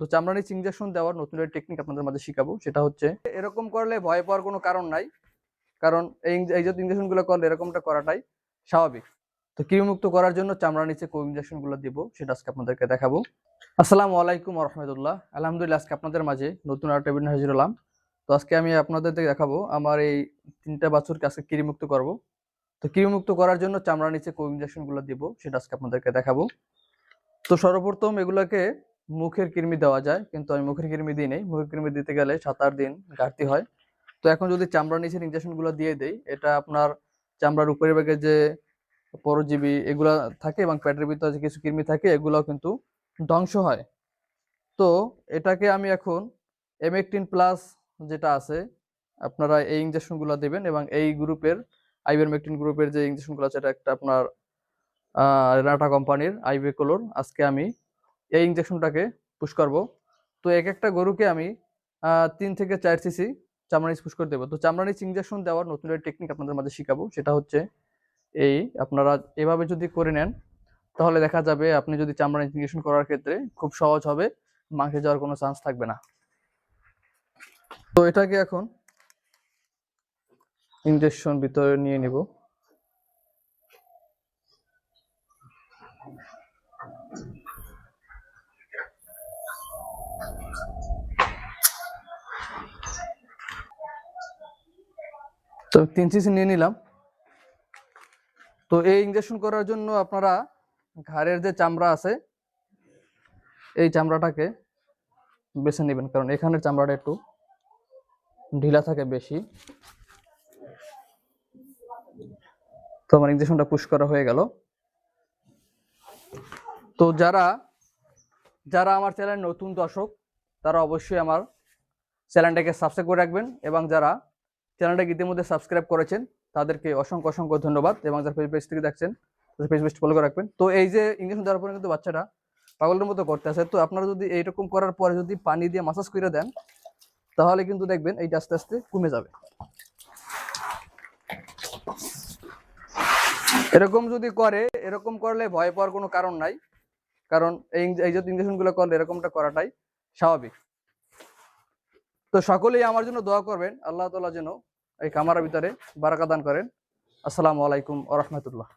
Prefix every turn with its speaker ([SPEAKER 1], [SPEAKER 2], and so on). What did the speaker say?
[SPEAKER 1] তো চামড়া নিচে ইনজেকশন দেওয়ার নতুন একটা টেকনিক আপনাদের মাঝে শিখাবো। সেটা হচ্ছে এরকম করলে ভয় পাওয়ার কোনো কারণ নাই, কারণ এই যে ইনজেকশনগুলো করলে এরকমটা করাটাই স্বাভাবিক। তো কৃমিমুক্ত করার জন্য চামড়া নিচে কোন ইনজেকশনগুলো দিব সেটা আজকে আপনাদেরকে দেখাবো। আসসালামু আলাইকুম ওয়া রাহমাতুল্লাহ। আলহামদুলিল্লাহ, আজকে আপনাদের মাঝে নতুন একটা ভিডিও হাজির হলাম। তো আজকে আমি আপনাদেরকে দেখাবো আমার এই 3টা বাছুরকে আজকে কৃমিমুক্ত করব। তো কৃমিমুক্ত করার জন্য চামড়া নিচে কোন ইনজেকশনগুলো দিব সেটা আজকে আপনাদেরকে দেখাবো। তো সর্বপ্রথম এগুলাকে মুখের কৃমি দেওয়া যায়, কিন্তু আমি মুখের কৃমি দিই নাই। মুখের কৃমি দিতে গেলে 7-8 দিন ঘাটতি হয়। তো এখন যদি চামড়ার নিচের ইনজেকশনগুলো দিয়ে দেই, এটা আপনার চামড়ার উপরের ভাগে যে পরজীবী এগুলা থাকে এবং পেটের ভিতরে যে কিছু কৃমি থাকে এগুলাও কিন্তু ধ্বংস হয়। তো এটাকে আমি এখন এমেকটিন প্লাস যেটা আছে, আপনারা এই ইনজেকশনগুলো দিবেন এবং এই গ্রুপের আইভারমেকটিন গ্রুপের যে ইনজেকশনগুলো আছে, এটা একটা আপনার রাটা কোম্পানির আইভেকোলোর। আজকে আমি এই ইনজেকশনটাকে পুশ করব। তো এক একটা গরুকে আমি 3 থেকে 4 সিসি চামড়া নিচ পুশ করে দেবো। তো চামড়া নিচ ইনজেকশন দেওয়ার নতুন একটা টেকনিক আপনাদের মাঝে শিখাবো। সেটা হচ্ছে এই আপনারা এভাবে যদি করে নেন, তাহলে দেখা যাবে আপনি যদি চামড়া নিচ ইনজেকশন করার ক্ষেত্রে খুব সহজ হবে, মাংসে যাওয়ার কোনো চান্স থাকবে না। তো এটাকে এখন ইনজেকশন ভিতরে নিয়ে নিব। তো 3 সিসি নিয়ে নিলাম। তো এই ইনজেকশন করার জন্য আপনারা ঘাড়ের যে চামড়া আছে এই চামড়াটাকে বেছে নেবেন, কারণ এখানের চামড়াটা একটু ঢিলা থাকে বেশি। তো আমার ইনজেকশনটা পুশ করা হয়ে গেল। তো যারা যারা আমার চ্যানেল নতুন দর্শক, তারা অবশ্যই আমার চ্যানেলটাকে সাবস্ক্রাইব করে রাখবেন, এবং যারা চ্যানেলটাকে ইতিমধ্যে সাবস্ক্রাইব করেছেন তাদেরকে অসংখ্য অসংখ্য ধন্যবাদ, এবং যারা পেজ থেকে দেখছেন পেজ ফলো করে রাখবেন। তো এই যে ইনজেকশন দেওয়ার পরে কিন্তু বাচ্চাটা পাগলের মতো করতে আছে। তো আপনারা যদি এইরকম করার পরে যদি পানি দিয়ে মাসাজ করে দেন, তাহলে কিন্তু দেখবেন এইটা আস্তে আস্তে কমে যাবে। এরকম করলে ভয় পাওয়ার কোনো কারণ নাই, কারণ এই যে ইনজেকশনগুলো করলে এরকমটা করাটাই স্বাভাবিক। তো সকলেই আমার জন্য দোয়া করবেন, আল্লাহ তাআলা যেন এই খামারের ভিতরে বারাকা দান করেন। আসসালামু আলাইকুম ওয়া রাহমাতুল্লাহ।